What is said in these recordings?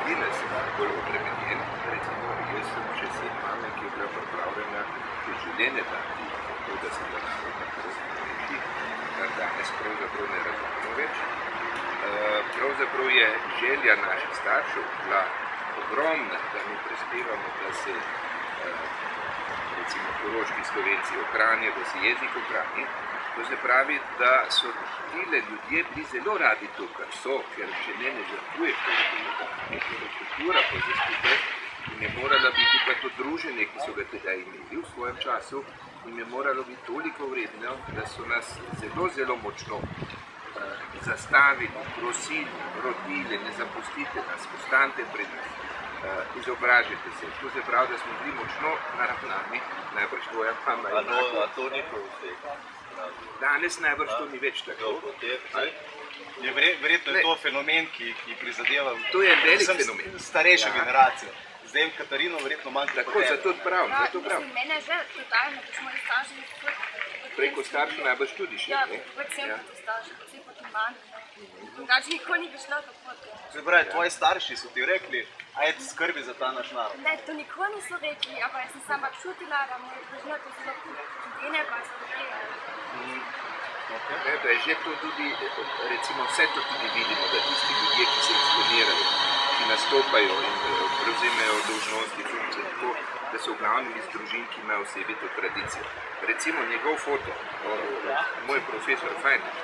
edina sem bolj obremenjen, recimo jaz sem še sin mame, ki je bila pripravljena življenje dati, zato da se ga lahko reši, kar danes pravzaprav ne razumemo več. Pravzaprav je želja naših staršev bila ogromna, da mi prispevamo, da se recimo koroški Slovenci ohranijo, da se jezik ohrani. To se pravi, da so tile ljudje bili zelo radi to, kar so, ker če ne žrtvuje kultura, pa zdaj skupaj, in je morala biti pa to druženje, ki so ga teda imeli v svojem času, in je moralo biti toliko vredno, da so nas zelo, zelo močno zastavili, prosili, rodili, ne zapustite nas, ostanite pred nas, izobražite se. To se pravi, da smo bili močno naravnani, najbrž tvoja mama je enako. A to ni prav vseh. Danes najbrž to ni več tako. Verjetno je to fenomen, ki prizadeva starejšo generacijo. Zdaj Katarino verjetno manj kot tako, zato pravim. Mene že totalno, ko smo starši preko staršev najbrž tudi še, ne? Predvsem kot starši, predvsem kot manj. Drugače nikoli ni šlo tako. Se pravi, tvoji starši so ti rekli, ajde skrbi za ta naš narod. Ne, to nikoli niso rekli, ampak jaz sem sama čutila, da moja družina to zelo čudene pa so rekli. Da je že to tudi, recimo vse to tudi vidimo, da tisti ljudje, ki se eksponirajo, ki nastopajo in prevzemajo dolžnosti, funkcije, tako, da so v glavnem iz družin, ki imajo v sebi to tradicijo. Recimo njegov foto, moj profesor Fajnič,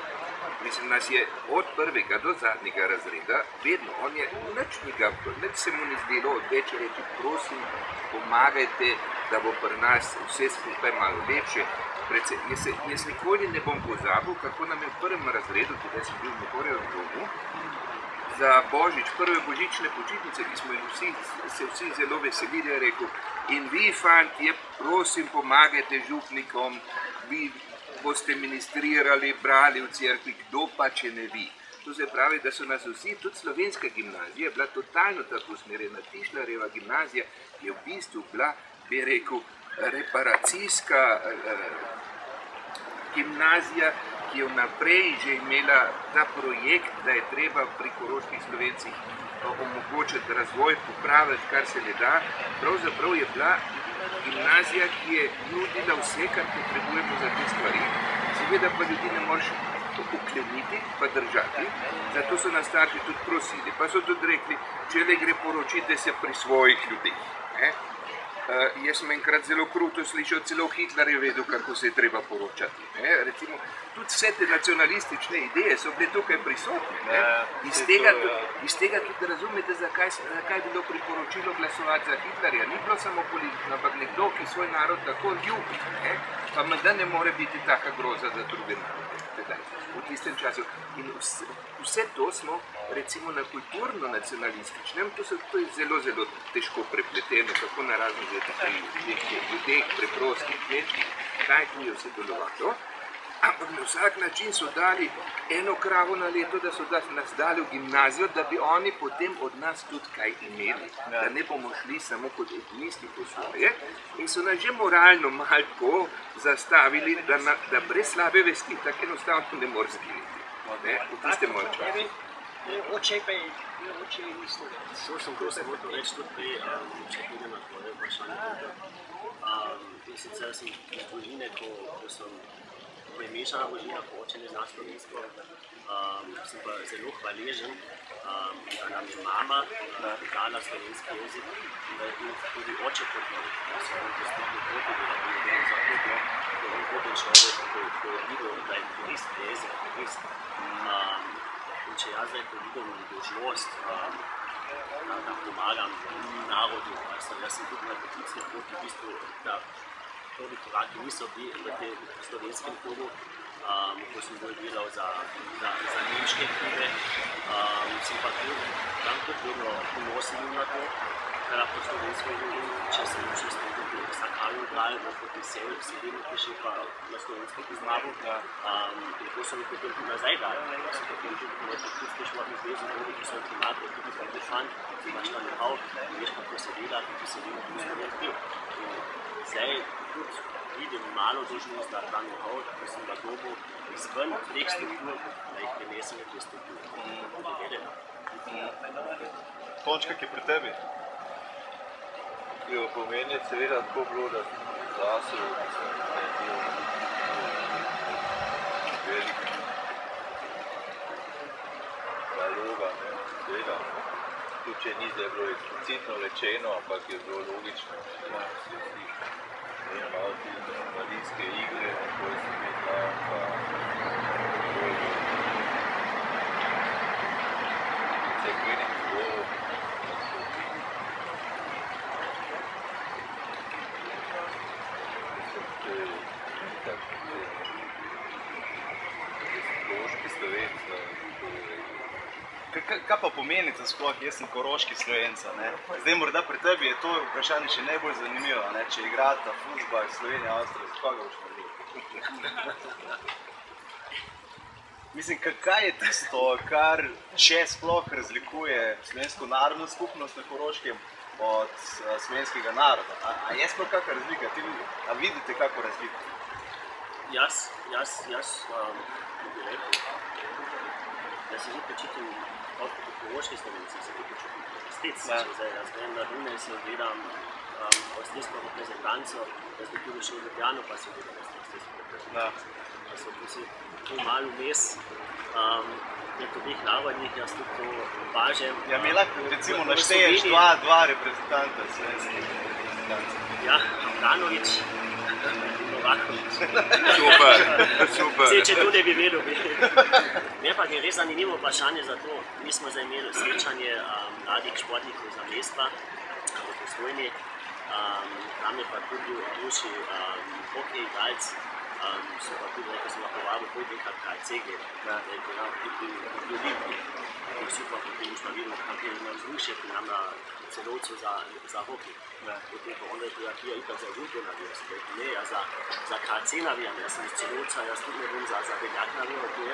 mislim, nas je od prvega do zadnjega razreda, vedno, on je nič se mu ni zdelo odveč reči, prosim, pomagajte, da bo pri nas vse skupaj malo lepše. Jaz nikoli ne bom pozabil, kako nam je v prvem razredu, tudi sem bil v Mokorjevem domu, za Božič, prve božične počitnice, ki smo se vsi zelo veselili, je rekel, in vi, fantje, prosim, pomagajte župnikom, vi boste ministrirali, brali v cerkvi, kdo pa, če ne vi. To se pravi, da so nas vsi, tudi slovenska gimnazija, bila totalno tako usmerjena. Tišlarjeva gimnazija je v bistvu bila, bi rekel, reparacijska gimnazija, ki je vnaprej že imela ta projekt, da je treba pri koroških Slovencih omogočiti razvoj, popraviti, kar se le da. Pravzaprav je bila gimnazija, ki je nudila vse, kar potrebujemo za te stvari. Seveda pa ljudi ne moreš ukleniti, pa držati. Zato so nas starši tudi prosili, pa so tudi rekli, če le gre, poročite se pri svojih ljudeh. Jaz sem enkrat zelo kruto slišal, celo Hitler je vedel, kako se je treba poročati. Recimo, tudi vse te nacionalistične ideje so bile tukaj prisotne. Iz tega tudi razumete, zakaj je bilo priporočilo glasovati za Hitlerja. Ni bilo samo politično, ampak nekdo, ki svoj narod tako ljubi, pa menda ne more biti taka groza za druge narode v tistem času. In vse to smo, recimo na kulturno-nacionalističnem, to je zelo, zelo težko prepleteno, kako na raznih ljudeh, preprostih, kmečkih, kaj tu je vse delovalo. Ampak na vsak način so dali eno kravo na leto, da so nas dali v gimnazijo, da bi oni potem od nas tudi kaj imeli, da ne bomo šli samo kot egoisti po svoje. In so nas že moralno malo tako zastavili, da brez slabe vesti tako enostavno ne more zginiti. V tistem mojem času. Oče pa je Slovenc. To sem hotel reči tudi prej, če tudi na tvoje vprašanje. In sicer sem iz družine, ko je mešana družina, ko oče ne zna slovensko, sem pa zelo hvaležen, da nam je mama dala slovenski jezik in da je tudi oče podal, da so on dostopni poti, da je on poten človek, ko je videl, da je korist jezik, korist. In če jaz zdaj vidim dolžnost, da pomagam narodu, jaz sem tudi na poklicni poti, v bistvu, da prvi koraki niso bili v tem slovenskem kodu, ko sem bolj delal za nemške knjige, sem pa tam tudi vedno ponosen na to, da lahko slovensko govorim, če sem tudi vsakalno bral, proti sebi piše pa na slovenskem poznavu. In ko so mi potem tudi nazaj dali, da so potem tudi na poklicni športni zvezi, ki so primatri, tudi pa prešvan, ki imaš tam nehal, in veš kako se dela, tudi se dela tudi slovenski. Zdaj tudi vidim malo dolžnost, da ta nehal, da sem ga dobil izven teh struktur, da jih prenesem v te strukture. In Tončka, ki je pri tebi? Jo, pomeni seveda tako bilo, da zase velik naloga, seveda. Tudi če ni zdaj bilo eksplicitno rečeno, ampak je bilo logično. Malo ti mladinske igre, koji so bili tam, pa cerkvenih zborov. Kaj pa pomeni to sploh, jaz sem koroški Slovenca, ne? Zdaj morda pri tebi je to vprašanje še najbolj zanimivo, ne? Če igrata fuzbal, Slovenija, Avstrija, za koga boš naredil? Mislim, kaj je tisto, kar če sploh razlikuje slovensko narodno skupnost na Koroškem od slovenskega naroda? A je sploh kakšna razlika? A vidite kakšno razliko? Jaz bi rekel, da se že počutim kot koroški Slovenci, se tudi počutim kot Avstrijci. Če zdaj razgledam na Rune, se gledam avstrijsko reprezentanco, da sem tudi šel v Ljubljano, pa se gledam avstrijsko reprezentanco. Da so tu malo vmes, med obeh narodih, jaz tudi to opažam. Ja, mi lahko recimo našteješ dva reprezentanta slovenskih reprezentantov. Ja, Handanović. Super. Če to ne bi vedel. Ne, pa je res zanimivo vprašanje za to. Mi smo zdaj imeli srečanje mladih športnikov za mesta v Postojni. Tam je pa tudi v duši hokej igralec. So pa tudi nekaj sem lahko vabil, pojdi nekaj KC-ge. Da je tudi ljudi, ki super, potem smo videli, kako je na vzdušje, ki nam na celovcu za hokej. Potem pa onda je tudi akija ipak za Olimpijo navijal, se rekel, ne, jaz za KC navijam, jaz sem iz celovca, jaz tudi ne bom za Beljak navijal, to je,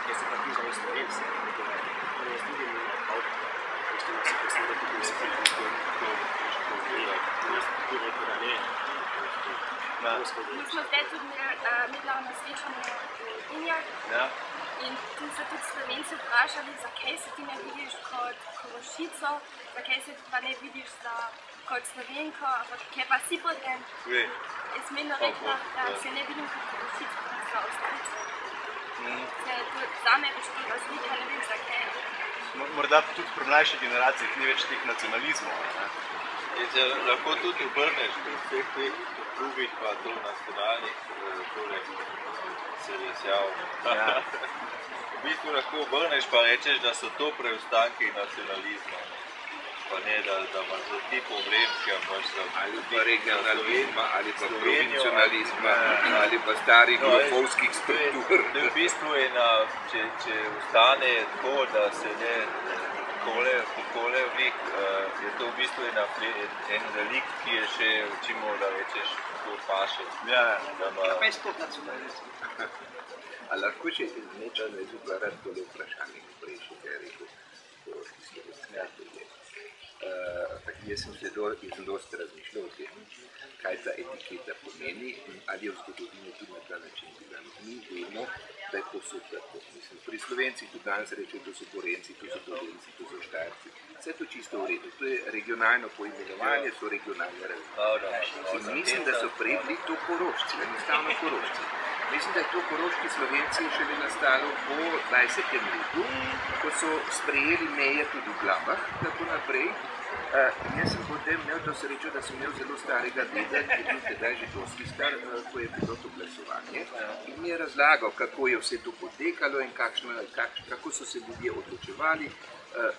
ker se pa ti za Slovenc. On je tudi mi nekaj, pošto nas je posledno tudi vse jaz tudi rekel, da ne. Mi smo zdaj tudi mednarodno srečanje v Dinjah in tu so tudi Slovenci vprašali, zakaj se ti ne vidiš kot Korošico, zakaj se pa ne vidiš kot Slovenko, ampak kaj pa si potem? Jaz medno rekla, da se ne vidim kot Korošico, kot za Avstrijce. Zame je to razlika, ne vem zakaj. Morda tudi pri mlajših generacijah ni več teh nacionalizmov. Lahko tudi obrneš pri vseh teh drugih pa to nacionalnih selesjav. V bistvu lahko obrneš pa rečeš, da so to preostanki nacionalizma. Pa ne, da imaš za ti problem, ki imaš za ali pa regionalizma, ali pa provincionalizma, ali pa starih grofovskih struktur. V bistvu je, če ostane tako, da se ne pokole v njih, je to v bistvu en relikt, ki je še, učimo, da rečeš, to paše. Kaj je sploh nacionalizem? A lahko še nečem izoblarati tole vprašanje, prej še kaj rekel, koroški Slovenci. Jaz sem se dosti razmišljal o tem, kaj ta etiketa pomeni in ali je v zgodovini tudi na ta način bila. Mi vemo, da je posod tako. Mislim, pri Slovencih tudi danes rečejo, to so Gorenci, to so Dolenci, to so Štajerci. Vse to čisto v redu. To je regionalno poimenovanje, so regionalne razlike. In mislim, da so prej bili to Korošci, enostavno Korošci. Mislim, da je to koroški Slovenci šele nastalo po 20. letu, ko so sprejeli meje tudi v Glavah, tako naprej. Jaz sem potem imel to srečo, da sem imel zelo starega deda, ki je bil tedaj že dosti star, ko je bilo to glasovanje. In mi je razlagal, kako je vse to potekalo in kako so se ljudje odločevali.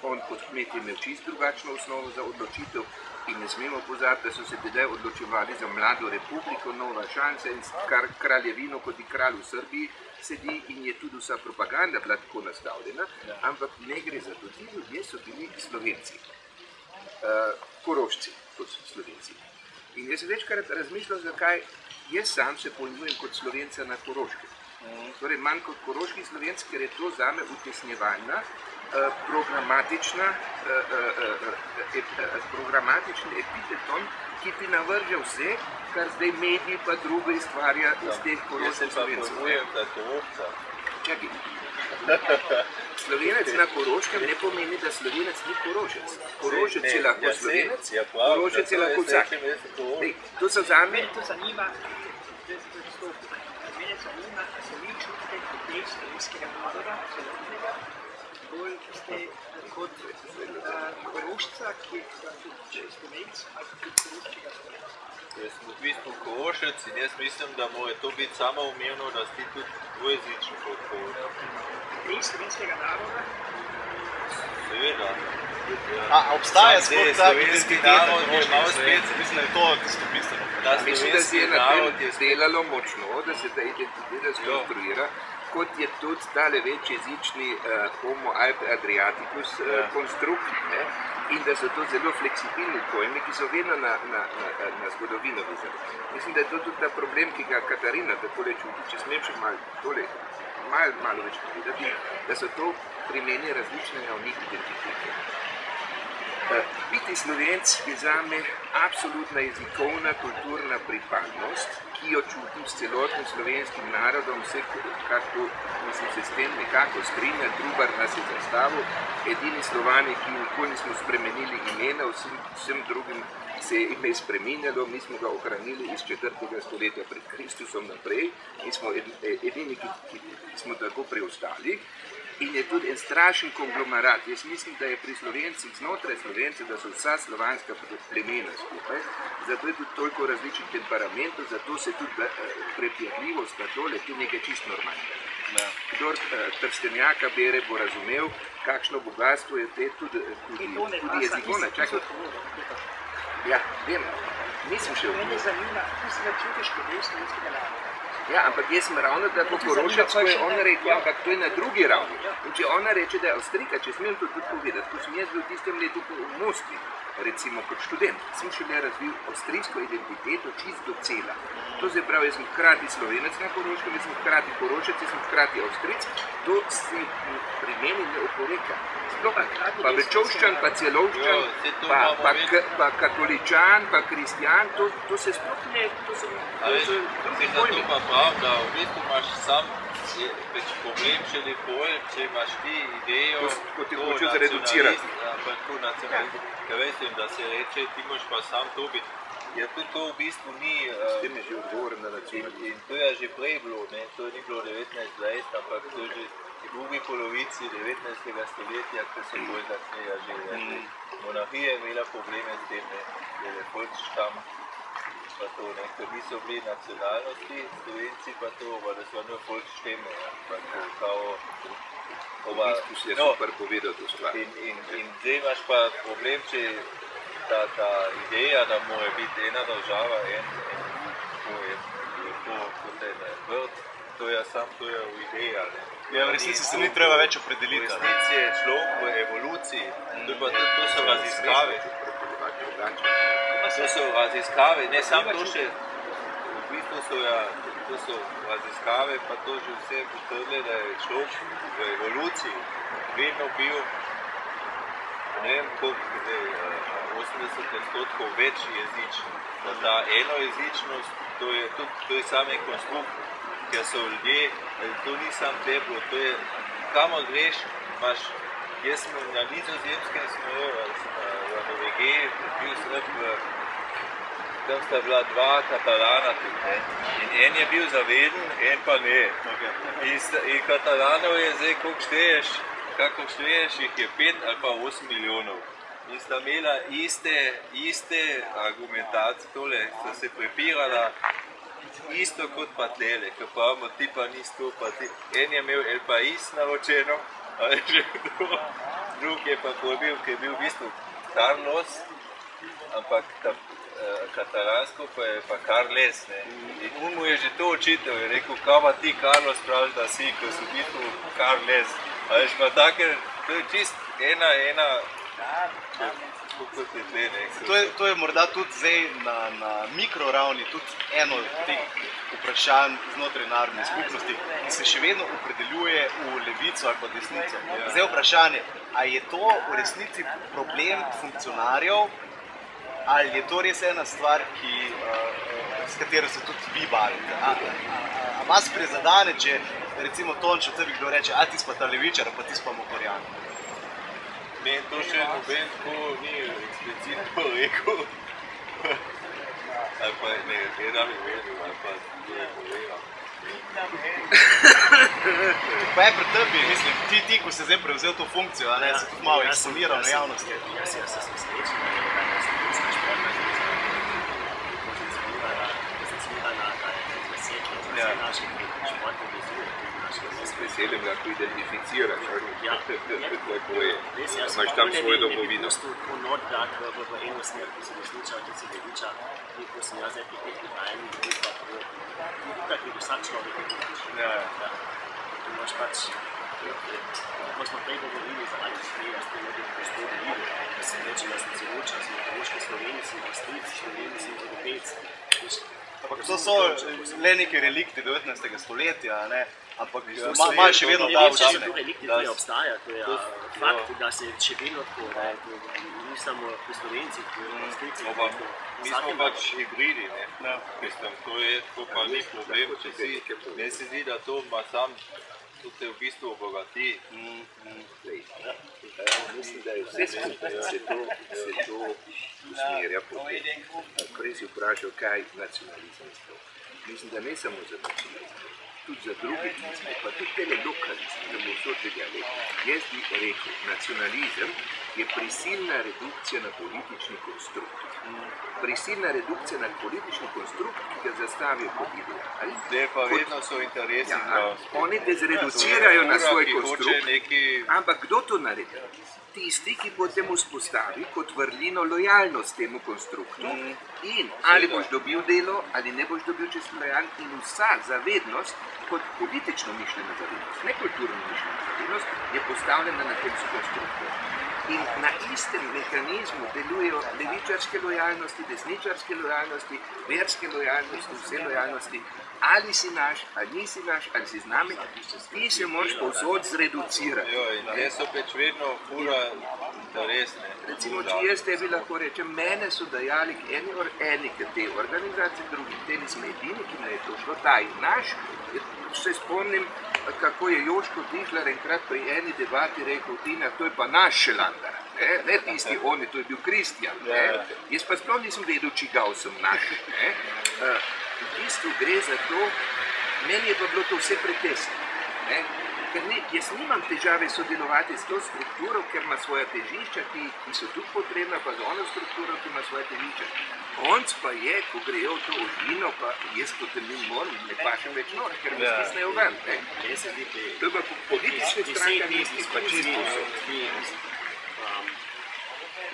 On kot kmet je imel čisto drugačno osnovo za odločitev. In ne smemo pozabiti, da so se tedaj odločevali za mlado republiko, nova šansa in kraljevino, kot je kralj v Srbiji sedi in je tudi vsa propaganda bila tako nastavljena, ampak ne gre za to. Ti ljudje so bili Slovenci, Korošci kot Slovenci. In jaz sem večkrat razmišljal, zakaj jaz sam se pojmujem kot Slovenca na Koroškem. Torej manj kot koroški Slovenc, ker je to zame utesnjevalna, programatični epiteton, ki ti navrže vse, kar zdaj mediji pa drugo iztvarja iz teh koroških Slovencev. Jaz se pa pojmujem, da je to ovca. Čakaj. Slovenec na Koroškem ne pomeni, da Slovenec ni Korošec. Korošec je lahko Slovenec, Korošec je lahko vsak. To so zame... Mene zanima, da se vi čutite kot del slovenskega naroda, celotnega, bolj ste kot Korošca, ki je tudi Slovenc, ali kot koroškega Slovenca. Jaz sem v bistvu Korošec in jaz mislim, da mora to biti samoumevno, da si tudi dvojezičen kot Korošec. Del slovenskega naroda? Seveda. A obstaja sploh ta slovenski narod, je malo spet, mislim, da je to tisto bistveno. Mislim, da se je na tem delalo močno, da se ta identiteta skonstruira, kot je tudi tale večjezični Homo Adriaticus konstrukt, in da so to zelo fleksibilni pojmi, ki so vedno na zgodovino vezani. Mislim, da je to tudi ta problem, ki ga Katarina takole čuti, če smem še malo več povedati, da so to pri meni različne ravni identitete. Biti Slovenc je zame absolutna jezikovna, kulturna pripadnost, ki jo čutim s celotnim slovenskim narodom, vse, kako mislim, se s tem nekako strinja. Trubar nas je zastavil, edini Slovani, ki nikoli nismo spremenili imena, vsem drugim se je ime spreminjalo, mi smo ga ohranili iz 4. stoletja pred Kristusom naprej, mi smo edini, ki smo tako preostali. In je tudi en strašen konglomerat. Jaz mislim, da je pri Slovencih, znotraj Slovencev, da so vsa slovanska plemena skupaj, zato je tudi toliko različnih temperamentov, zato se tudi prepirljivost na tole, to je nekaj čisto normalnega. Kdor Trstenjaka bere, bo razumel, kakšno bogatstvo je te tudi jezikovna. Ja, vem, nisem še v Mene zanima, ti se ga čutiš kot del slovenskega naroda. Ja, ampak jaz sem ravno tako Korošec, ko je on rekel, ampak to je na drugi ravni. In če ona reče, da je Avstrijka, če smem to tudi povedati, ko sem jaz bil v tistem letu v Moskvi, recimo kot študent, sem šele razvil avstrijsko identiteto čist do cela. To se pravi, jaz sem hkrati Slovenec na Koroškem, jaz sem hkrati Korošec, jaz sem hkrati Avstrijc, to se pri meni ne oporeka. Sploh pa Bečovščan, pa Celovščan, pa katoličan, pa kristjan, to se sploh ne, to so drugi pojmi. Da v bistvu imaš sam problem šele bolj, če imaš ti idejo kot ti hočejo zreducirati. Tako nacionalist, ker vem, da se reče, ti moraš pa sam to biti. Ja, tudi to v bistvu ni... S tem je že odgovoren na način. In to je že prej bilo, to ni bilo 1920, ampak to je že v drugi polovici 19. stoletja, ko so bolj začneja že. Monarhija je imela probleme s tem, da je Volksstamm. Pa to, ker niso bili nacionalnosti, Slovenci pa to, da so ono Volksstämme, pa to kao... V bistvu si je super povedal to stvar. In zdaj imaš pa problem, če ta ideja, da mora biti ena država, kot en vrt, to je v ideja. Ja, v resnici se ni treba več opredeliti. V resnici je človek v evoluciji, to so raziskave. To so raziskave, ne samo to še, v bistvu to so raziskave, pa to že vse potrdili, da je človek v evoluciji vedno bil, ne vem koliko zdaj, 80% več jezičen. Da ta enojezičnost, to je same konstrukt, ker so ljudje, to ni sam teplo, to je, kamor greš, imaš, jaz sem na Nizozemskem v Norvegiji, bil sem tam sta bila dva Katalana tudi, in en je bil zaveden, en pa ne. In Katalanov je zdaj, kako šteješ, jih je 5 ali pa 8 milijonov. In sta imela iste argumentacije, tole, sta se prepirala, isto kot pa tlele, ker pravimo, ti pa nisi to, pa ti. En je imel El Pais naročeno, ali že drug je pa bil, ki je bil v bistvu Carlos, ampak katalansko pa je pa Carles, ne. In on mu je že to očital, je rekel, kaj pa ti Carlos praviš, da si, ko si v bistvu Carles. A veš pa take, to je čist ena, kot je tle, ne. To je morda tudi zdaj na mikroravni tudi eno od teh vprašanj znotraj narodne skupnosti, ki se še vedno opredeljuje v levico ali pa desnico. Zdaj vprašanje, a je to v resnici problem funkcionarjev, ali je to res ena stvar, s katero se tudi vi bavite? A vas prizadene, če recimo Tončo tebi kdo reče, a ti si pa ta levičar, pa ti si pa Mohorjan. Meni to še noben tako ni eksplicitno rekel. Ali pa ne, gledam in vedel, ali pa ne povedal. Pa je pri tebi, mislim, ti, ko si zdaj prevzel to funkcijo, a ne, se tudi malo eksponiral na javnosti. Jaz sem srečen, da sem ruska športna zveza pozicionirana na zaseklo za naših športnih vezuje. S veseljem lahko identificiraš, tako je, imaš tam ne svojo bi domovino. pustil tako not dati v eno smer, ko sem resničal, da si leviča, ko sem jaz zdaj pri teh prihajanjih, da bi tukaj bi vsak človek je imaš pač, ko smo prej govorili za ali smeja, s tem nekaj gospodi vidi, da se reče, da sem zeluča, sem ekološki Slovenci, sem Avstrijci, Slovenci, sem Evropejci. Ampak to so le neki relikti 19. stoletja, ne? Ampak malo še vedno ta učinek. To relikti tudi obstaja, to je fakt, da se še vedno tako, ni samo pri Slovencih, pri Avstrijcih. Mi smo pač hibridi, ne? Mislim, to pa ni problem, če si, meni se zdi, da to ima sam, to te v bistvu obogati. Mislim, da je vse skupaj, se to usmerja potem. Prej si vprašal, kaj nacionalizem sploh. Mislim, da ne samo za nacionalizem, tudi za druge izme, pa tudi tele lokalizme, da bo vso veljali. Jaz bi rekel, nacionalizem je prisilna redukcija na politični konstrukt. Prisilna redukcija na politični konstrukt, ki ga zastavijo kot ideal. Zdaj pa vedno so interesi. Oni te zreducirajo na svoj konstrukt, ampak kdo to naredi? Tisti, ki potem vzpostavi kot vrlino lojalnost temu konstruktu in ali boš dobil delo, ali ne boš dobil, če si lojalen, in vsa zavednost kot politično mišljena zavednost, ne kulturno mišljena zavednost, je postavljena na tem konstruktu. In na istem mehanizmu delujejo levičarske lojalnosti, desničarske lojalnosti, verske lojalnosti, vse lojalnosti. Ali si naš, ali nisi naš, ali si z nami, ti se moraš povsod zreducirati. In jaz so pač vedno fura interesne. Recimo, če jaz tebi lahko rečem, mene so dajali k eni k tej organizaciji, drugi te nismo edini, ki me je to šlo, ta in naš. Se spomnim, kako je Joško Tišler enkrat pri eni debati rekel, Tina, to je pa naš Šelandar, ne tisti oni, to je bil Kristjan. Jaz pa sploh nisem vedel, čigav sem naš. V bistvu gre za to, meni je pa bilo to vse pretesno. Ker jaz nimam težave sodelovati s to strukturo, ker ima svoja težišča, ki so tudi potrebna, pa z ono strukturo, ki ima svoja težišča. Konc pa je, ko grejo v to ožino, pa jaz potem ne pašem več nor, ker me stisnejo ven. To je pa po politični stranki misli pa čisto vse.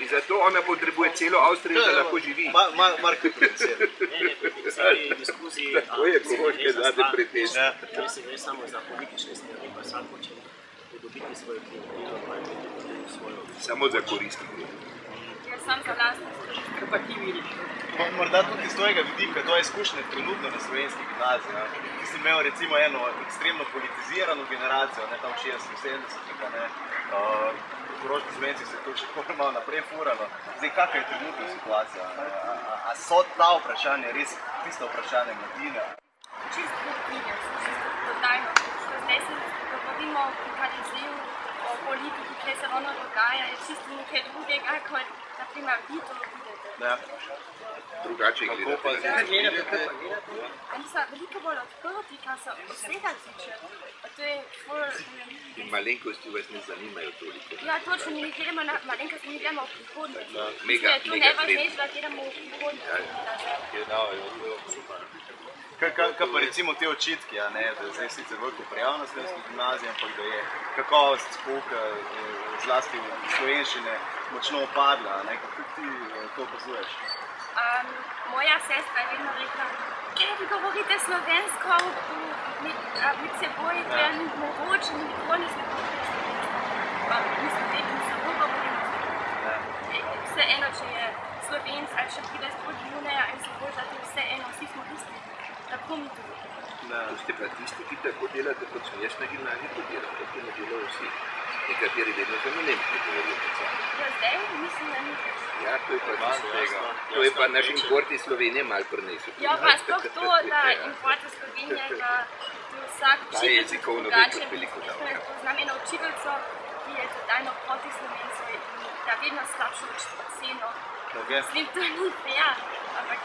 In zato ona potrebuje celo Avstrijo, da lahko živi. Marko je predvsem. Tako je, ko hočeš zate pretesno. Če se gre samo za politične stvari, pa vsak hoče dobiti svojo klientelo, pa je svojo... Samo za koristi. Jaz sam za lastno. Kaj pa ti vidiš? Morda tudi iz tvojega vidika, to je izkušnje trenutno na slovenski gimnaziji. Ti si imel recimo eno ekstremno politizirano generacijo, tam 60-70-ih, Koroški Slovenci se je to še malo naprej furalo. Zdaj, kakva je trenutna situacija? A so ta vprašanja res tista vprašanja mladine? Čisto drugače, čisto totalno. Zdaj se govorimo o HDZ-u, o politiki, kaj se ono dogaja, je čisto nekaj drugega, kot naprimer vi to vidite. Drugače gledate. Oni so veliko bolj odprti, kar se vsega tiče. To je In malenkosti vas ne zanimajo toliko. Ja, točno, mi ne gledamo na malenkosti, mi gledamo v prihodnost. Mega Tu ne vaš reči, da gledamo v prihodnost. Kaj pa recimo te očitki, da zdaj sicer veliko prijav na slovenski gimnaziji, ampak da je kakovost pouka, zlasti slovenščine, močno opadla, kako ti to opazuješ? Moja sestra je vedno rekla, kaj vi govorite slovensko med seboj, to je mogoče, nikoli nismo govorili slovensko. Mislim, vedno samo govorimo slovensko. Vseeno, če je Slovenc ali še pride z druge juneja in se božati, vseeno, vsi smo isti. Tako mi to govorimo. To ste pa tisti, ki tako delate, kot sem jaz na gimnaziji to delam, tako ne delajo vsi. nekateri vedno samo nemško govorijo. Ja, zdaj mislim, da ni. Ja, to je pa naš import iz Slovenije malo prinesel. Ja, pa sploh to, da import iz Slovenije, da vsak učitelj drugače. Poznam eno učiteljico, ki je totalno proti Slovencu in da vedno slabšo uči ceno. Mislim, to ni fair, ampak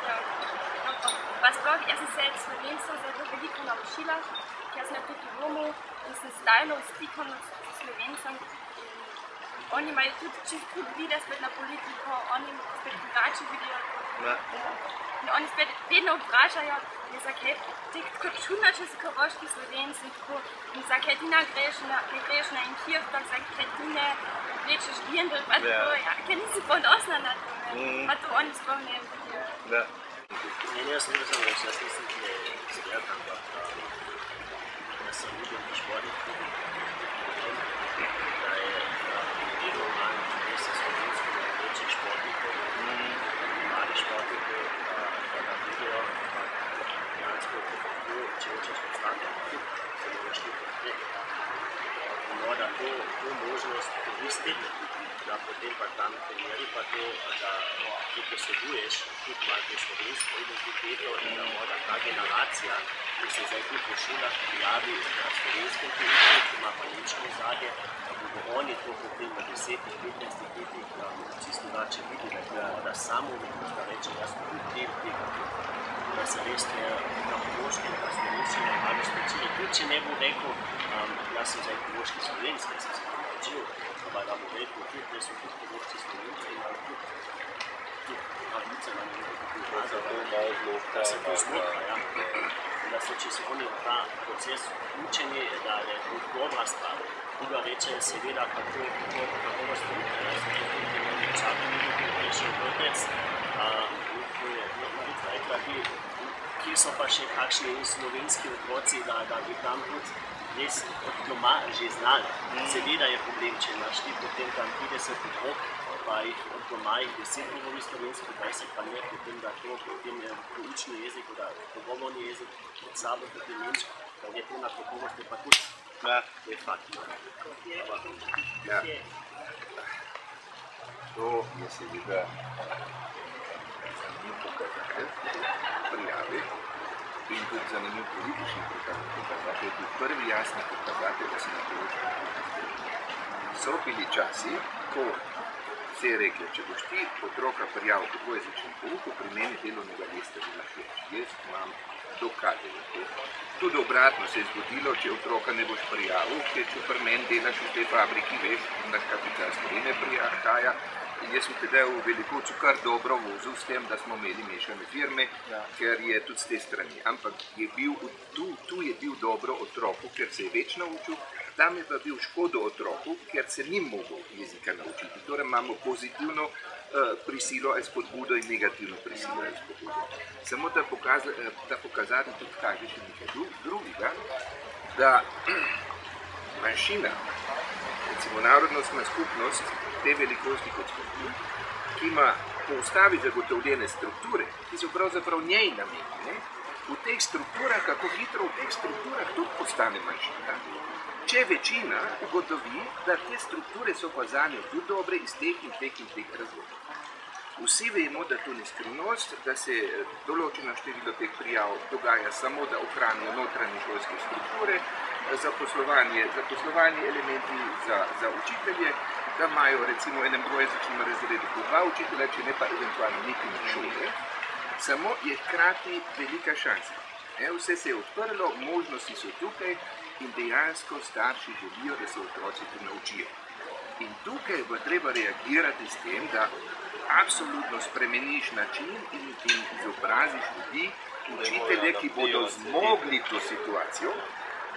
pa sploh, jaz sem se Slovencev zelo veliko naučila, ker sem tudi v Romu in sem stalno v stiku s Slovencem. Oni imajo tudi čisto drug videz na politiko, oni spet drugače vidijo. In oni spet vedno vprašajo, zakaj ti tako čudno, če si koroški Slovenci in zakaj ti ne greš na en kirtak, zakaj ti ne vlečeš dirndl, pa tako, ja, ker nisi ponosna na to, pa to oni sploh ne vidijo. Ne, jaz sem tudi reči, jaz nisem ekspert, ampak jaz sem ljubim v športih, da je normalno, da se slovensko največjih športnikov, mali športnikov, da vidijo, ampak dejansko kako, če hočeš obstati, se moraš ti podpreti. Da to možnost koristiti, da potem pa tam primeri pa to, da ti posebuješ tudi malo to slovensko identiteto in da moda ta generacija, ki se zdaj tudi v šolah prijavi na slovenskem kuriku, ki ima pa nemško ozadje, da bodo oni to potem v 10-15 letih čisto drugače videli, da je moda samoumevnost, da reče, jaz sem tudi del tega, da se veste na Koroškem, da slovenščina malo spečili. Tudi če ne bo rekel, jaz sem zdaj koroški slovenski, jaz sem se to naučil, ampak da bo rekel tudi, da so tudi koroški slovenci in da tudi pravice na njih da se to zmotra, ja. Da so, če se oni v ta proces učeni, da je to dobra stvar. Druga reče, seveda, kako vas trudite, jaz sem tudi čakali, da je še vrtec, kje so pa še kakšni slovenski otroci, da bi tam tudi res od doma že znali. Seveda je problem, če imaš ti potem tam 30 otrok, pa jih od doma jih 10 govori slovensko, 20 pa ne, potem da to potem je učni jezik, da pogovorni jezik od sabo tudi nemško, da je to na kakovosti pa tudi je fakt. Ja. To je seveda zanimiv pokazatelj prijavi in tudi zanimiv politični pokazatelj, tudi prvi jasni pokazatelj, da se na Koroškem so bili časi, ko se je reklo, če boš ti otroka prijavil po dvojezičnem pouku, pri meni delovnega mesta delaš več. Jaz imam dokaze za to. Tudi obratno se je zgodilo, če otroka ne boš prijavil, ker če pri meni delaš v tej fabriki, veš, da kapitalsko ime prihaja. In jaz sem tedaj v Velikovcu kar dobro vozil s tem, da smo imeli mešane firme, ker je tudi z te strani. Ampak tu je bil dobro otroku, ker se je več naučil, tam je pa bil škodo otroku, ker se ni mogel jezika naučiti. Torej imamo pozitivno prisilo ali spodbudo in negativno prisilo ali spodbudo. Samo da pokazati tudi kaže še nekaj drugega, da manjšina, recimo narodnostna skupnost, te velikosti kot skupina, ki ima po ustavi zagotovljene strukture, ki so pravzaprav njej namenjene, v teh strukturah, kako hitro v teh strukturah tudi postane manjšina, če večina ugotovi, da te strukture so pa zanjo tudi dobre iz teh in teh razlogov. Vsi vemo, da to ni skrivnost, da se določeno število teh prijav dogaja samo, da ohranijo notranje šolske strukture, zaposlovanje elementi za učitelje, da imajo recimo v enem dvojezičnem razredu po 2 učitelja, če ne pa eventualno nekaj na šole, samo je hkrati velika šansa. Vse se je odprlo, možnosti so tukaj in dejansko starši želijo, da se otroci to naučijo. In tukaj bo treba reagirati s tem, da absolutno spremeniš način in izobraziš ljudi, učitelje, ki bodo zmogli to situacijo,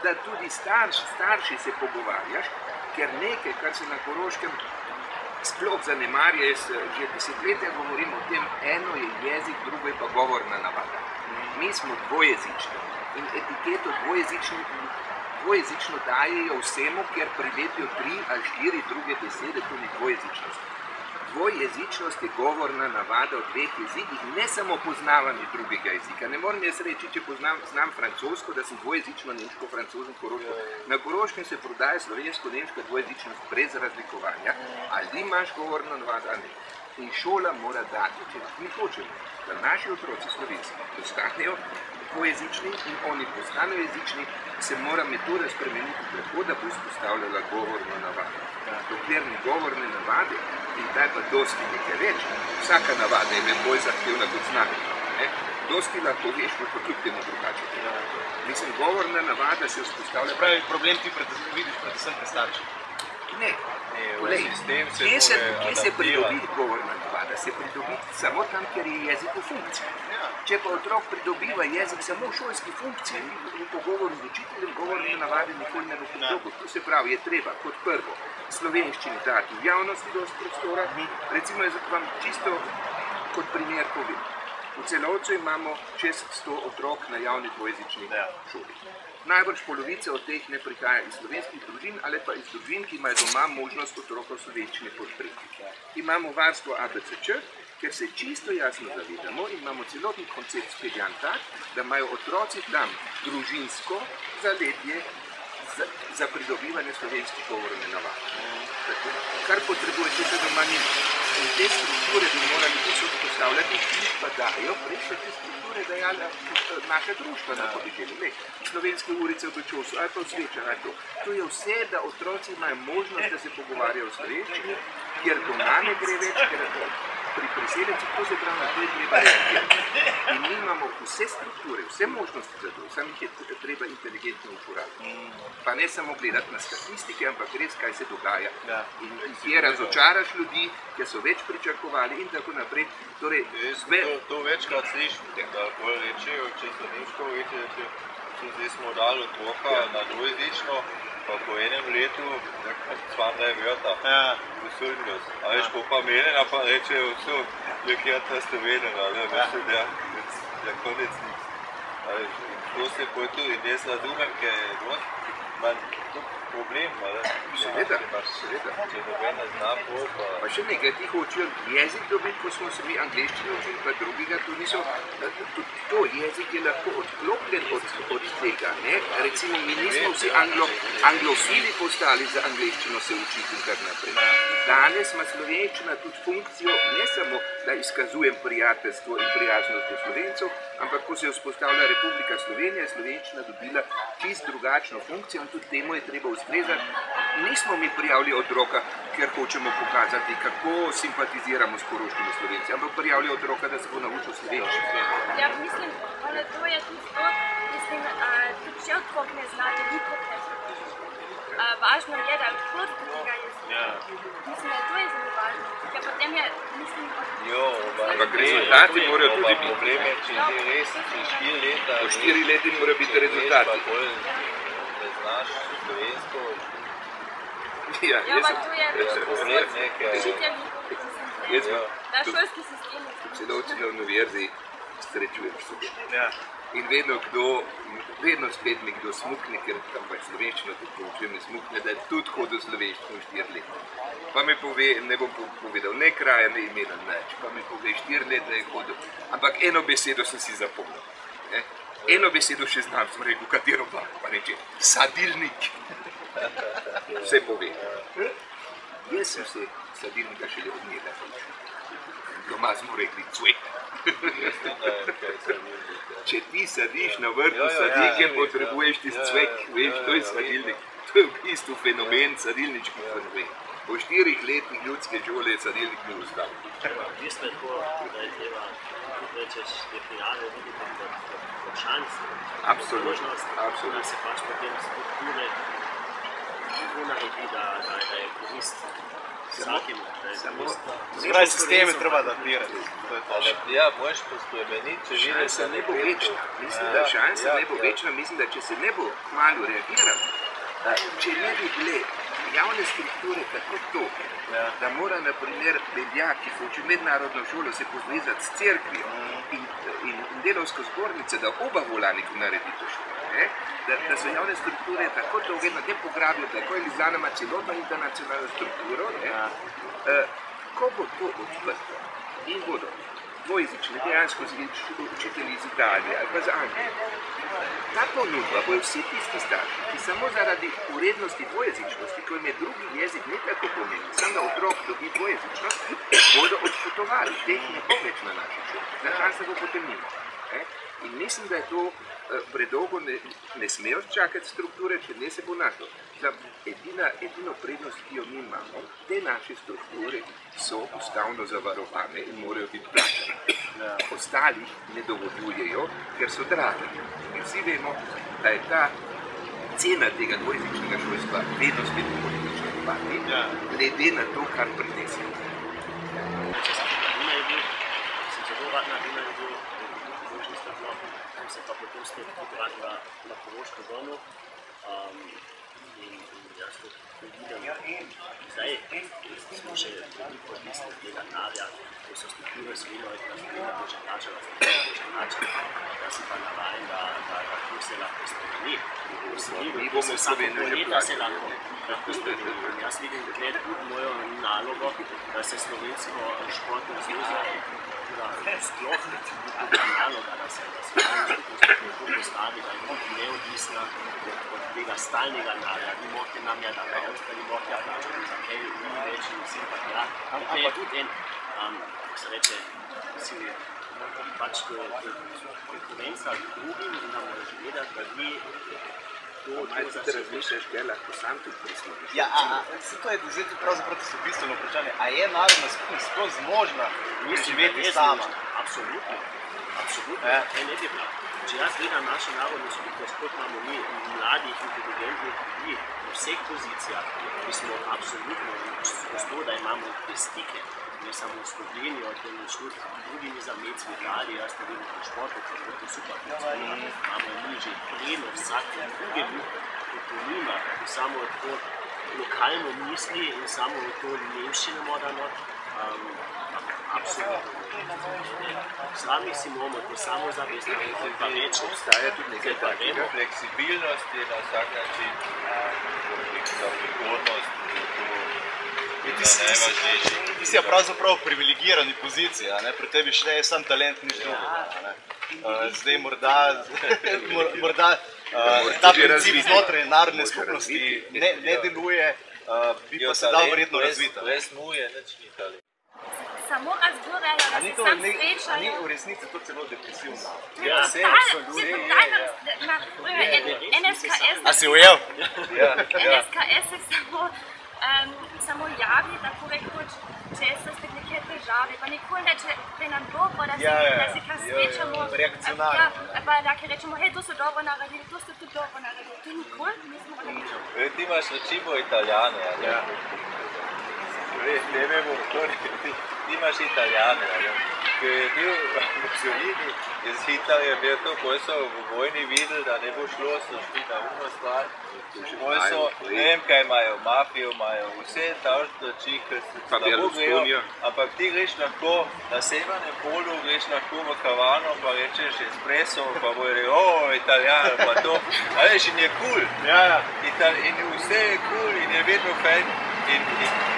da tudi starši se pogovarjaš, ker nekaj, kar se na Koroškem sploh zanemarja, jaz že desetletja govorim o tem, eno je jezik, drugo je pa govorna navada. Mi smo dvojezični in etiketo dvojezično dajejo vsemu, ker prilepijo 3 ali 4 druge besede, to ni dvojezičnost. dvojezičnost je govorna navada v dveh jezikih, ne samo poznavanje drugega jezika. Ne morem jaz reči, če znam francosko, da sem dvojezično nemško, francosko, koroško. Na Koroškem se prodaja slovensko-nemška dvojezičnost brez razlikovanja, ali imaš govorno navado ali ne. In šola mora dati, če mi hočemo, da naši otroci slovenci postanejo dvojezični in oni postanejo jezični, se mora metoda spremeniti tako, da bo vzpostavljala govorno navado. Dokler ni govorne navade, in taj pa dosti nekaj več, vsaka navada je bolj zahtevna kot znanje. Dosti lahko veš, bo pa kljub temu drugače. Mislim, govorna navada se vzpostavlja... Pravi, problem ti vidiš predvsem pri starših. Ne, kje se pridobi govorna navada? Se pridobi samo tam, kjer je jezik v funkciji. Če pa otrok pridobiva jezik samo v šolski funkciji, v pogovoru z učiteljem, govorne navade nikoli ne bo pridobil. To se pravi, je treba kot prvo slovenščini dati v javnosti dosti prostora. Recimo, jaz vam čisto kot primer povem. V Celovcu imamo čez 100 otrok na javni dvojezični šoli. Najbrž polovica od teh ne prihaja iz slovenskih družin ali pa iz družin, ki imajo doma možnost otroka v slovenščini podpreti. Imamo varstvo ABCČ, ker se čisto jasno zavedamo in imamo celotni koncept speljan tak, da imajo otroci tam družinsko zaledje za pridobivanje slovenskih govorne navade. Kar potrebuje, če se doma nima. In te strukture bi morali posod postavljati, ki pa dajo, prej so te strukture dajala naša društva na podeželju. Slovenske urice v Bečovsu, ali pa v Svečah, ali to. To je vse, da otroci imajo možnost, da se pogovarjajo v slovenščini, kjer doma ne gre več, ker pri priseljenci to se pravi, to je treba reagirati. In mi imamo vse strukture, vse možnosti za to, samo jih je treba inteligentno uporabiti. Pa ne samo gledati na statistike, ampak res, kaj se dogaja. In kje razočaraš ljudi, ker so več pričakovali in tako naprej. To večkrat slišim, da bolj rečejo, če so nemško, zdaj smo dali otroka na dvojezično, pa po enem letu svam da je vrta, posudnjost. A veš, pa menjena pa rečejo vso, kjer ta ste vedena, da konec nič. To se pa tudi, in jaz razumem, ker je dosti problem, seveda. Če nobena zna pol, pa še nekaj, ti hočejo jezik dobiti, ko smo se mi angleščino učili, pa drugega, to niso, to jezik je lahko odklopljen od tega, ne? Recimo, mi nismo vsi anglofili postali za angleščino se učiti in kar naprej. Danes ima slovenščina tudi funkcijo, ne samo, da izkazujem prijateljstvo in prijaznost do Slovencev, ampak ko se je vzpostavila Republika Slovenija, je slovenščina dobila čist drugačno funkcijo in tudi temu je treba ustrezati. Nismo mi prijavili otroka, ker hočemo pokazati, kako simpatiziramo s koroškimi Slovenci, ampak prijavili otroka, da se bo naučil slovenščino. Ja, mislim, ali to je tudi to, mislim, tudi če otrok ne zna veliko važno je, da je odprot do tega jezika. Mislim, da to je zelo važno, ker potem je, mislim, ampak rezultati morajo tudi biti. Problem je, če je res 4 leta, po 4 leti mora biti rezultati. Pa bolj ne znaš slovensko. Ja, ampak to je problem nekaj. Na šolski sistem. Celovci na univerzi srečujem študente. In vedno spet mi kdo smukne, ker tam pač slovenščino tudi poučujem in smukne, da je tudi hodil slovenščino 4 leta. Pa mi pove, ne bom povedal, ne kraja, ne imena, nič, pa mi pove 4 leta je hodil. Ampak eno besedo sem si zapomnil. Eno besedo še znam, sem rekel, katero pa reče, sadilnik. Vse pove. Jaz sem se sadilnika šele od njega. Doma smo rekli cvek. Če ti sadiš na vrtu sadike, potrebuješ tisti cvek, veš, to je sadilnik. To je v bistvu fenomen, sadilnički fenomen. Po 4 letih ljudske šole je sadilnik mi ustal. V bistvu je tako, da je treba, tudi rečeš, te prijave videti kot šanse. Absolutno. Da se pač potem strukture naredi, da je korist vsakemu. Zgraj sisteme treba adaptirati. Ja, moraš pospremeniti, če vidiš, šansa ne bo večna. Mislim, da šansa ne bo večna. Mislim, da če se ne bo kmalu reagiralo, če ne bi bile javne strukture tako to, da mora na primer Beljak, ki hoče mednarodno šolo, se povezati s cerkvijo in delavsko zbornice, da oba volanika naredi to šolo. Da so javne strukture tako dolge, da ne pograbijo, tako je Ljubljana ima celotno internacionalno strukturo, ko bo to odprto in bodo dvojezični dejansko učitelji iz Italije ali pa z Anglije, ta ponudba bojo vsi tisti starši, ki samo zaradi urednosti dvojezičnosti, ko jim je drugi jezik ne tako pomembno, samo da otrok dobi dvojezičnost, bodo odpotovali, teh ne bo več na naši šoli, na čas bo potem mimo. In mislim, da je to predolgo ne smejo čakati strukture, če ne se bo našlo. Edino prednost, ki jo mi imamo, te naše strukture so ustavno zavarovane in morajo biti plačane. Ostali ne dovoljujejo, ker so dragi. In vsi vemo, da je ta cena tega dvojezičnega šolstva vedno spet politično dopati, glede na to, kar prinese. Če sem zelo rad na Dunaju bil, tam se pa potem spet tudi vrnila na Koroško domu in jaz to vidim. Zdaj smo še veliko odvisni od tega denarja, ko so strukture svojino in da bo že plačala, da si pa navajen, da tu se lahko spremeni. Mi bomo v Sloveniji že plačali. Lahko spremeni. Jaz vidim tukaj tudi mojo nalogo, da se slovensko športno zvezo sploh tudi naloga, da se postavi, da je tudi neodvisna od tega stalnega denarja. Vi morate nam ja dati, ostali morate ja plačati za kaj, ni več in vsi pa ja. Tukaj je tudi en, kako se reče, si pač konkurenca drugim in da moraš vedeti, da vi Malo ti razmišljaš, kaj lahko sam tudi prislužiš. Ja, to je zdaj pravzaprav tisto bistveno vprašanje. A je narodna skupnost sploh zmožna živeti sama? Absolutno. Kaj ne bi bila. Če jaz gledam našo narodno skupnost, kot imamo mi mladih, inteligentnih ljudi v vseh pozicijah, mi smo absolutno skozi to, da imamo te stike, ne samo v Sloveniji, od tem šli drugimi zameci v Italiji, jaz ne vem, v športu, kako to super imamo mi že prenos vsake druge popolnima, ki samo to lokalno misli in samo to nemščino mora not, absolutno. Sami si moramo to samo zavesti, pa več obstaja tudi nekaj takega. Fleksibilnost je na vsak način za prihodnost. Ti si pravzaprav v privilegirani poziciji, pri tebi šteje sam talent, nič drugega. Zdaj morda ta princip znotraj narodne skupnosti ne deluje, bi pa se dal verjetno razvita. Brez muje, nič ni talent. Samo razgledajo, da se sam srečajo. Ni v resnici to celo depresivno. Ja, se NSKS. A si ujel? NSKS se samo javi, tako rekoč, če so spet neke težave, pa nikoli ne, če nam dobro, da se kar srečamo. Reakcionarno. Pa da rečemo, hej, to so dobro naredili, to ste tudi dobro naredili. To nikoli nismo naredili. Ti imaš recimo Italijane, ne vemo, ti imaš Italijane, ki je bil Mussolini iz Hitlerja, bil to, ko so v vojni videli, da ne bo šlo, so šli na uno stvar. Ne vem, kaj imajo, mafijo imajo, vse tažne čike, ampak ti greš lahko na severnem polu, greš lahko v kavano, pa rečeš espresso, pa bojo reči, Italijan, pa to, a veš, in je cool. In vse je cool in je vedno fajn. In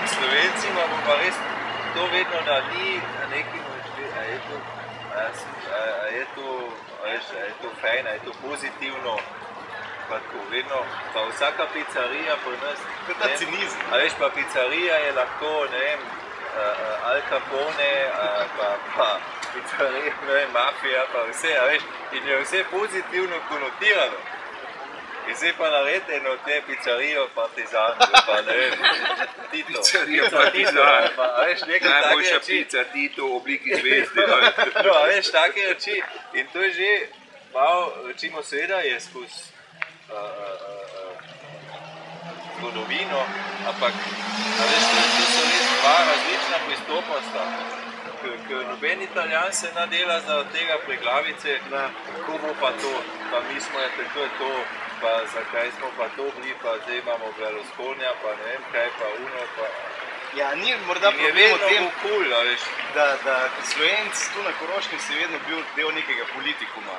Slovenci imamo pa res to vedno, da ni na neki način, a je to fajn, a je to pozitivno, pa tako vedno, pa vsaka pizzerija po nas, a veš, pa pizzerija je lahko, ne vem, Al Capone, pa pizzerija, ne vem, mafija, pa vse, a veš, in je vse pozitivno konotirano. In zdaj pa naredite eno te pizzerijo Partizan, pa ne vem, Tito. Pizzerijo Partizan, a veš, nekaj take najboljša reči. pizza Tito v obliki zvezde. No, a veš, take reči. In to je že malo, recimo, seveda je skozi zgodovino, ampak, a veš, to so res dva različna pristoposta. Ker noben Italijan se ne dela zaradi tega preglavice, kako bo pa to, pa mi smo tako je to, pa zakaj smo pa to bili, pa zdaj imamo Berlusconija, pa ne vem kaj, pa uno, pa... Ja, ni morda problem v tem, cool, a veš. da Slovenc tu na Koroškem si vedno bil del nekega politikuma.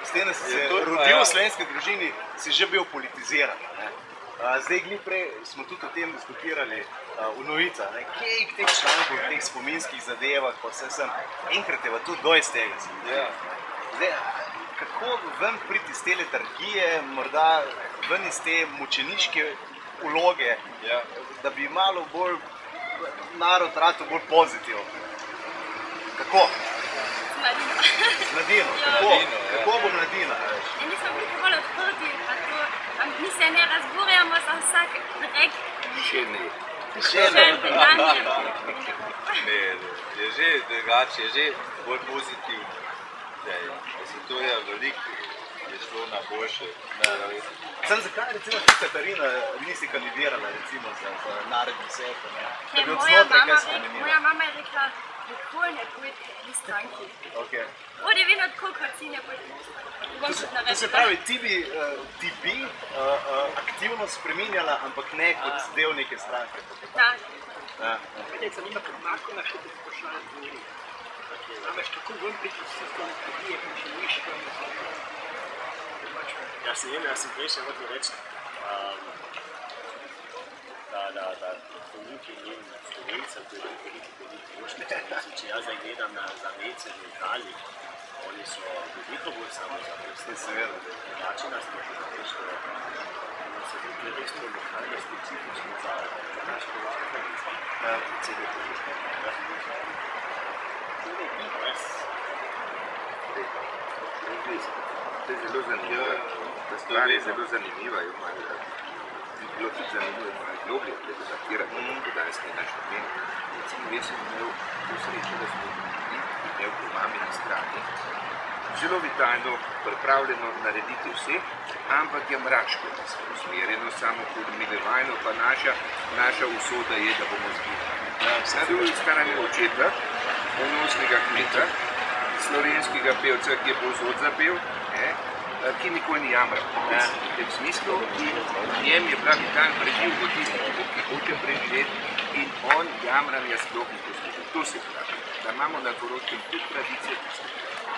S tem, da si se rodil v slovenski družini, si že bil politiziran. Zdaj, glih prej smo tudi o tem diskutirali v novicah, kje je teh člankov, teh spominskih zadevah, pa vse sem, enkrat je pa tudi doj z tega. Zdaj, kako ven priti iz te letargije, morda ven iz te mučeniške vloge, da bi malo bolj narod ratal bolj pozitiven? Kako? Z mladino. Z mladino? Kako bo mladina? Mi smo bili bolj odprti, mi se ne razburjamo za vsak rek. Še ne. Ne, je že drugače, je že bolj pozitivno. To je veliko, je šlo na boljše. Sam zakaj recimo ti, Katarina, nisi kandidirala recimo za narodni svet? Moja mama je rekla, nikoli ne bojte pri stranki. Bodi vedno tako, kot si ne bojte. To se pravi, ti bi aktivno spreminjala, ampak ne kot del neke stranke. Da. Mene zanima, kot Marko naše te vprašanje govori. Namreč, kako ven priti iz te letargije, mučeniške? Jaz sem prej še hotel reči, da ponudki in Slovencev, to je politiko ni pošteni. Če jaz zdaj gledam na zamejce v Italiji, oni so veliko bolj samozaposleni. Seveda. Načina smo že zaprešli, da so tudi resno lokalne specifične za naš politiko. To je zelo zanimivo. Ta stvar je zelo zanimiva. Bi bilo tudi zanimivo malo globlje predebatirati, kako danes ni naš namen. Recimo, jaz sem imel to srečo, da smo imel po mamini strani zelo vitalno pripravljeno narediti vse, ampak je mračko usmerjeno, samo podminevalno, pa naša usoda je, da bomo zginili. Na drugi strani očeta, ponosnega kmeta, slovenskega pevca, ki je povsod zapel, ki nikoli ni jamral. V tem smislu, in njem je bila vitalno preživ v tistem, ki hoče preživeti, in on jamranja sploh ni poslušal. To se pravi, da imamo na Koroškem tudi tradicije,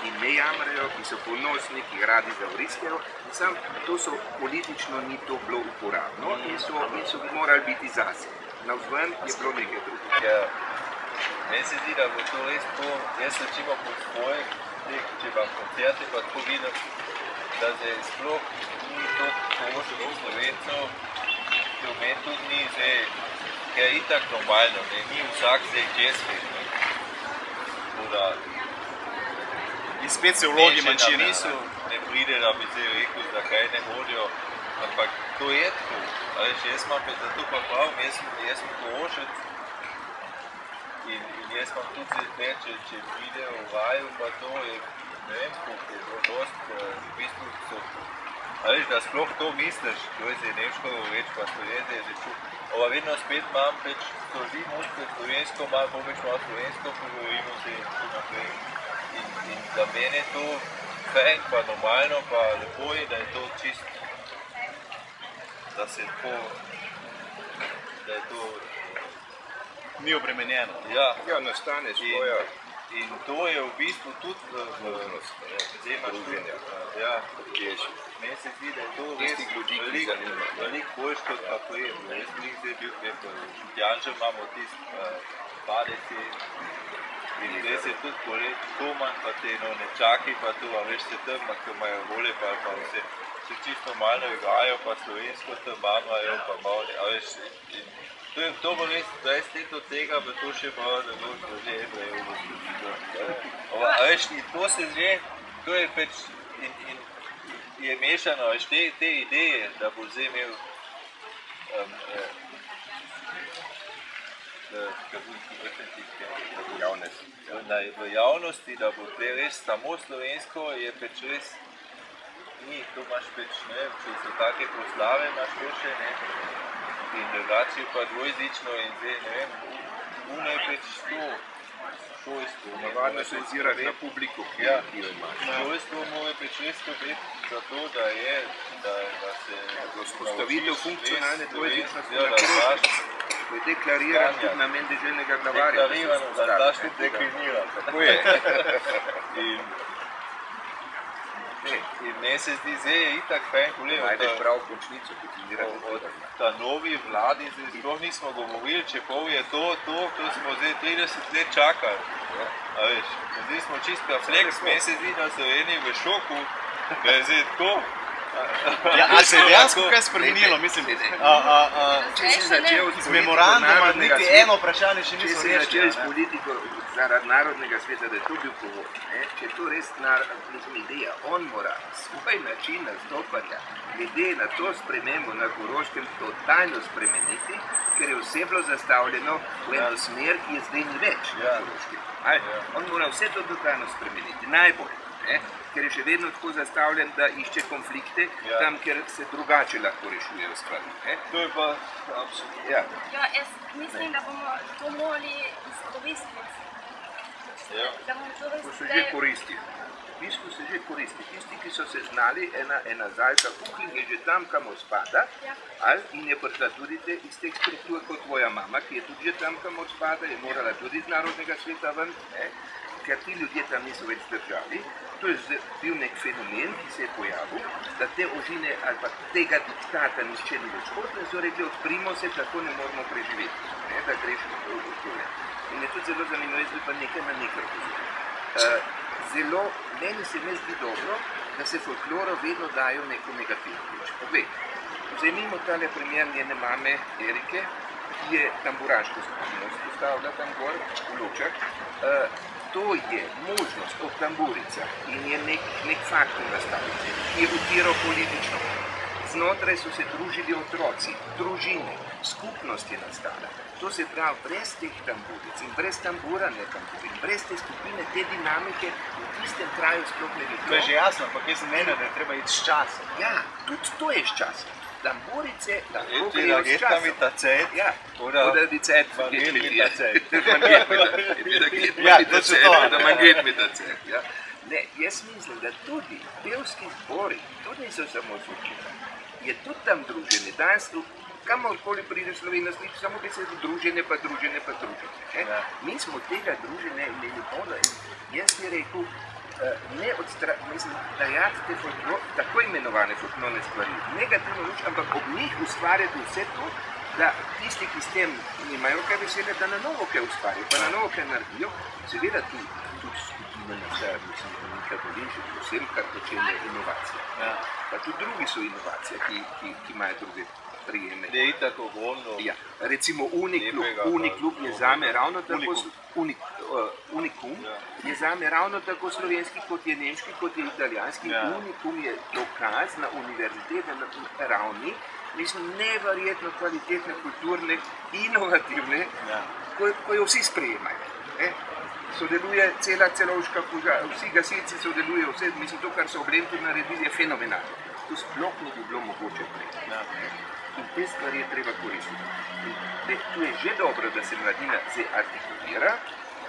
ki ne jamrajo, ki so ponosni, ki radi zavriskejo, sam to so politično ni to bilo uporabno in so morali biti zase. Navzven je bilo nekaj drugega. Meni se zdi, da bo to res to, jaz recimo po svojih, če vam koncerte pa tako vidim, da se sploh ni to povošeno v Slovencev, ki v meni tudi ni zdaj, ker je itak normalno, ni vsak zdaj jazzfest. In spet se vlogi manjšine. Na misel ne pride, da bi zdaj rekel, zakaj ne hodijo, ampak to je tako. Jaz imam pa zato pa prav, jaz sem Korošec in jaz imam tudi zdaj, če vidijo v vaju, pa to je, ne vem, koliko je bilo dost, v bistvu so, da sploh to misliš, to je zdaj nemško reč, pa Slovenci je že čup. Ova vedno spet imam, to zdi muško slovensko, malo slovensko, pogovorimo se in tako naprej. In za mene je to fajn, pa normalno, pa lepo je, da je to čist, da se tako, da je to ni obremenjeno. Ja, nastane svoja. In to je v bistvu tudi možnost druženja. Meni se zdi, da je to res veliko boljš kot pa pojem. Jaz bih zdaj bil, v Janžem imamo tist padeci in zdaj se tudi polet Toman, pa te nečaki, pa to, a veš se tam, ki imajo volje, pa vse čisto malo igrajo, pa slovensko tam manjvajo, pa malo, a veš, to bo res 20 let od tega, pa to še malo, da bo že Ebrejev bo služilo. A veš, in to se že, to je pač, in je mešano, veš, te ideje, da bo zdaj imel v javnosti, da bo tle res samo slovensko, je pač res, ni, to imaš pač, ne vem, če so take proslave imaš to še, ne, in drugače pa dvojezično in zdaj, ne vem, puno je pač to, šolstvo. Navadno se ozirati na publiko, ki jo imaš. Šolstvo mora pač res skrbeti za to, da je, da se vzpostavitev funkcionalne dvojezičnosti na Koroškem. To je deklariran tudi namen deželnega glavarja. Deklarirano, da daš tudi dekliniran, tako je. In meni se zdi, zdaj je itak fajn, kolega. Najdeš prav končnico, kot ti mirate O tega. ta novi vladi zdaj sploh nismo govorili, čeprav je to smo zdaj 30 let čakali. A veš, zdaj smo čist perpleks, meni se zdi, da Sloveniji v šoku, da je zdaj tako. Ja, a se je dejansko kaj spremenilo, mislim, Če si začel z memoranduma, niti eno vprašanje še Če niso si začel s rešili. politiko zaradi narodnega sveta, da je to bil povod, če je to res ideja, on mora svoj način nastopanja glede na to spremembo na Koroškem totalno spremeniti, ker je vse bilo zastavljeno v eno smer, ki je zdaj ni več na Koroškem. On mora vse to totalno spremeniti, najbolj. Ker je še vedno tako zastavljen, da išče konflikte tam, kjer se drugače lahko rešujejo stvari. To je pa absolutno. Ja, jaz mislim, da bomo to morali izkoristiti. Da bomo to res To se že koristi. V bistvu se že koristi. Tisti, ki so se znali, ena zajka kuhinj je že tam, kamor spada, in je prišla tudi iz teh struktur kot tvoja mama, ki je tudi že tam, kamor spada, je morala tudi iz narodnega sveta ven, ker ti ljudje tam niso več zdržali. To je bil nek fenomen, ki se je pojavil, da te ožine ali pa tega diktata nišče ni več hotel, so rekli, odprimo se, tako ne moramo preživeti, da greš v tole. In je tudi zelo zanimivo, jaz bi pa nekaj na nekaj pozoril. Meni se ne zdi dobro, da se folkloru vedno dajo neko negativno luč. Poglej, vzemimo tale primer njene mame Erike, ki je tamburaško skupnost postavila tam gor v Ločah. To je možnost kot tamburica in je nek faktor nastavljen, ki je utiral politično. Znotraj so se družili otroci, družine, skupnost je nastala. To se pravi, brez teh tamburic in brez tambura ne tamburin, brez te skupine, te dinamike v tistem kraju sploh ne bi bilo. To je že jasno, ampak jaz sem menil, da je treba iti s časom. Ja, tudi to je s časom. Tamburice lahko Eti, grejo da s geht časom. damit der Zeit, Ja, oder oder die Zeit man vergeht geht mit mit ihr. der Zeit. Man geht mit der Zeit. Entweder geht man Ja, mit der das ist Zeit, to, oder man geht mit der Zeit. Ja. Ne, jaz mislim, da tudi pevski zbori, to niso samo zvučine, je tudi tam druženje. Danes, kamorkoli prideš v Slovenijo, slišiš samo besedo druženje, pa druženje, pa druženje. Ja. Mi smo tega druženja imeli polno in jaz bi rekel, dajati te tako imenovane folklorne stvari, negativno luč, ampak ob njih ustvarjati vse to, da tisti, ki s tem nimajo kaj vesele, da na novo kaj ustvarijo, pa na novo kaj naredijo, seveda tudi skupina nastaja, mislim, da Nika Dolinšek, vsem, kar počenje inovacije. Pa tudi drugi so inovacije, ki imajo druge prijeme. Je itak ogromno. Ja, recimo Uniklub je zame ravno tako Unikum je zame ravno tako slovenski, kot je nemški, kot je italijanski. Unikum je dokaz na univerzitete na ravni, mislim, neverjetno kvalitetne, kulturne, inovativne, ko jo vsi sprejemajo. Sodeluje cela celovška požar, vsi gasilci sodelujejo, vse, mislim, to, kar so v Blentu naredili, je fenomenalno. To sploh ne bi bilo mogoče prej. In te stvari je treba koristiti. Tu je že dobro, da se mladina zdaj artikulira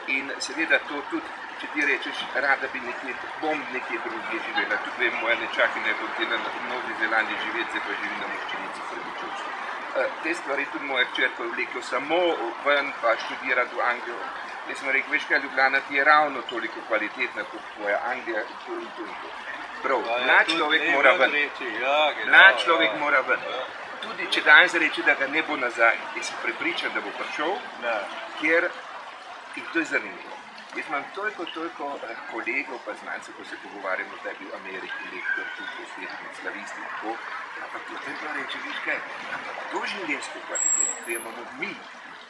in seveda to tudi, če ti rečeš, rada bi nekje drugje živela. Tudi vem, moja nečakinja je hotela na Novi Zelandiji živeti, zdaj pa živi na Moščenici Srbičevstvu. Te stvari tudi moja hčerka vlekla samo ven, pa študirati v Anglijo. Jaz sem rekel, veš kaj, Ljubljana ti je ravno toliko kvalitetna kot tvoja Anglija in to. Prav, mlad človek mora ven. Mlad človek mora ven. Tudi če danes reče, da ga ne bo nazaj, jaz sem prepričan, da bo prišel, ker, in to je zanimivo, jaz imam toliko kolegov pa znancev, ko se pogovarjamo, da je bil Ameriki lektor, tudi po svetu, slavisti in tako, ampak potem pa reče, viš kaj, ampak to življenjsko kvaliteto, ki imamo mi,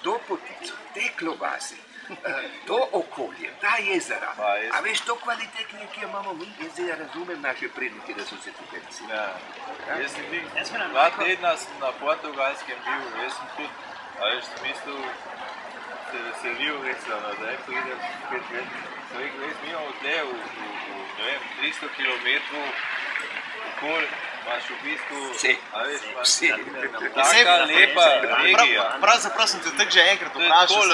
to potico, te klobase, to okolje, ta jezera, a veš, to kvalitetnje, ki jo imamo mi, jaz zdaj razumem naše prednike, da so se tukaj mislili. Jaz sem bil, 2 tedna sem na Portugalskem bil, jaz sem tudi, a veš, v smislu, se veselil, recimo, da zdaj pridem 5 let, sem rekel, mi imamo tle v 300 kilometrov okoli, imaš v bistvu, a veš, taka lepa regija. Pravzaprav sem te tako že enkrat vprašal,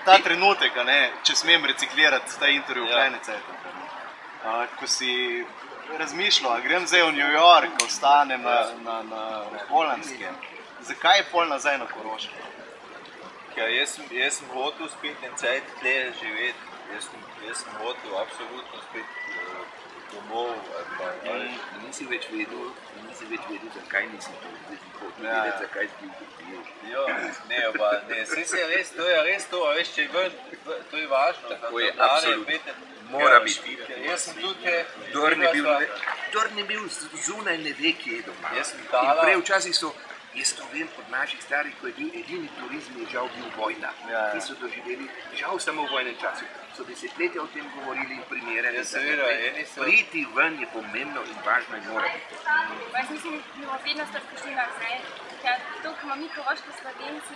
ta trenutek, če smem reciklirati ta intervju v Kleinicajt, ko si razmišljal, a grem zdaj v New York, ostanem na Holandskem, zakaj je pol nazaj na Koroškem? Jaz sem hotel spet en cajt tle živeti, jaz sem hotel absolutno spet domov. Nisi več vedel, zakaj nisi to. Zdaj si hotel vedeti, zakaj si bil trpil. Jo, ne, saj res, to je res to, veš, če je ven, to je važno. Tako je, absolutno. Mora biti. Jaz sem tudi... Kdor ne bil zunaj, ne ve, kje je doma. Jaz sem dala... In prej včasih so, jaz to vem pod naših starih, ko je bil edini turizm, je žal bil vojna. Ti so doživeli, žal samo v vojnem času. So desetletja o tem govorili in primerjali. Priti ven je pomembno in važno in mora biti. Jaz mislim, da bomo vedno stvari prišli nazaj. Ker to, ko imamo mi koroški Slovenci,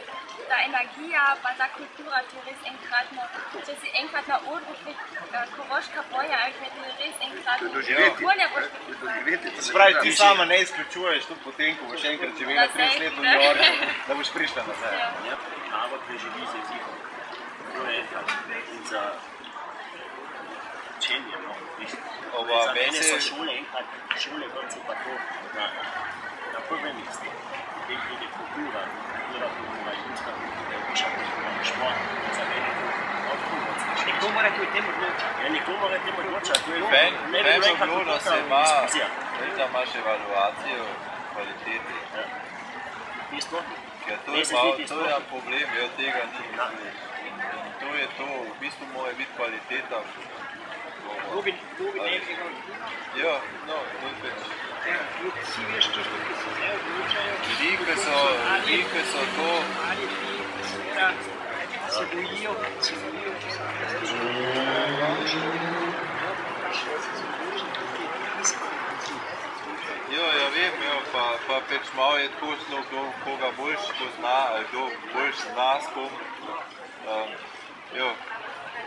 ta energija pa ta kultura, če je res enkratno, če si enkrat na odru koroška boja, je res enkratno. Bolje boš pripraviti. Se pravi, ti sama ne izključuješ tudi potem, ko boš enkrat živela 30 let v New Yorku, da boš prišla nazaj. Narod preživi z jezikom. To je enkrat. In za učenje, za mene so šole enkrat, šole, vrtci pa to na prvem mestu. Potem pride kultura, ljudska kultura, višja kultura, šport. Za mene je to odkud. Nekdo mora tudi tem odločati. Nekdo mora tem odločati. To je Ben bi bilo, da se imaš evaluacijo kvalitete. Ker to je problem, tega ni. In to je to, v bistvu mora biti kvaliteta. Drugi nekega odločajo. Ja, no, to je več. Vsi veš, če se ne odločajo. Velike so to. Ali ti seveda se bojijo, če se Ja vem, pa pač malo je tako šlo, kdo koga boljš pozna, ali kdo boljš zna s kom.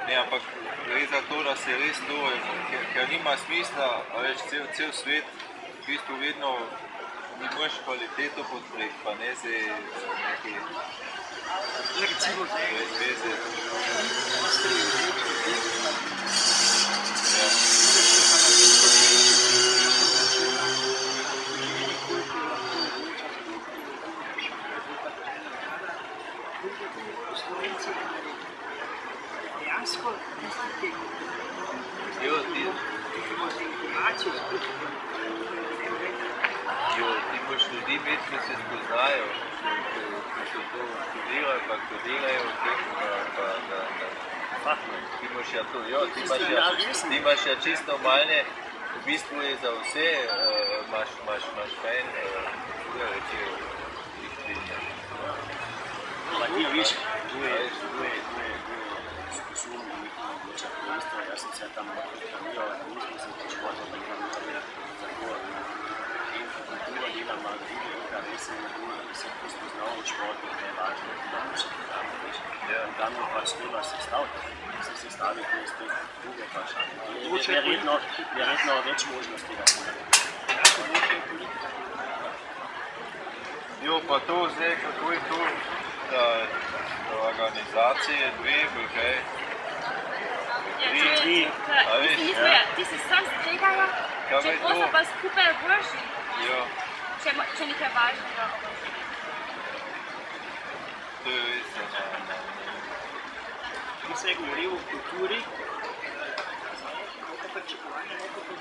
Ne, ampak gre za to, da se res to, ker nima smisla, cel svet v bistvu vedno imaš kvaliteto podpreti, pa ne se neke veze. dejansko ti boš ljudi imeti, ki se spoznajo, ki so to študirali, pa delajo v tem, pa ti imaš ja čisto normalne, v bistvu je za vse, imaš fajn, kako rečejo, jih vidiš. Pa ti viš, tu je sposobno nekaj odločati, isto, jaz sem se tam reklamiral, nismo se športno reklamirali za to, kultura dela ima druge, res je da se spoznal v športu, da je važno, da imaš tam, veš. Tam je pač treba sestaviti, to je spet druge vprašanje. Verjetno več možnosti, da se Jo, pa to zdaj, kako je to, da organizacije dve, bo kaj? Tri. Ti si sam stregajo, če so pa skupaj vrši, če nekaj važnega. To je res, Ko se je govoril o kulturi, kako pričakovanje, kako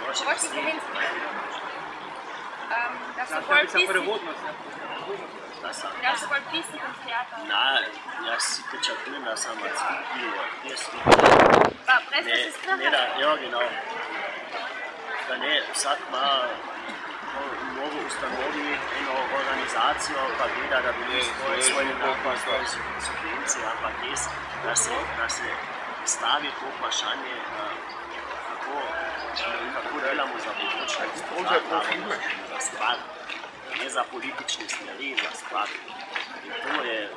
Vaš slovenski. Da so bolj pisni kot teater. Jaz si pričakujem, da sem pisni. Pa prej ste se strahali? Ja, genau. Da ne, vsak ima novo ustanovi eno organizacijo, pa gleda, da bi imeli svoje nekako svoje subvencije, ampak res, da se stavi to vprašanje, kako delamo za bodočnost, za stvar, ne za politične smeri, za stvar. In to je...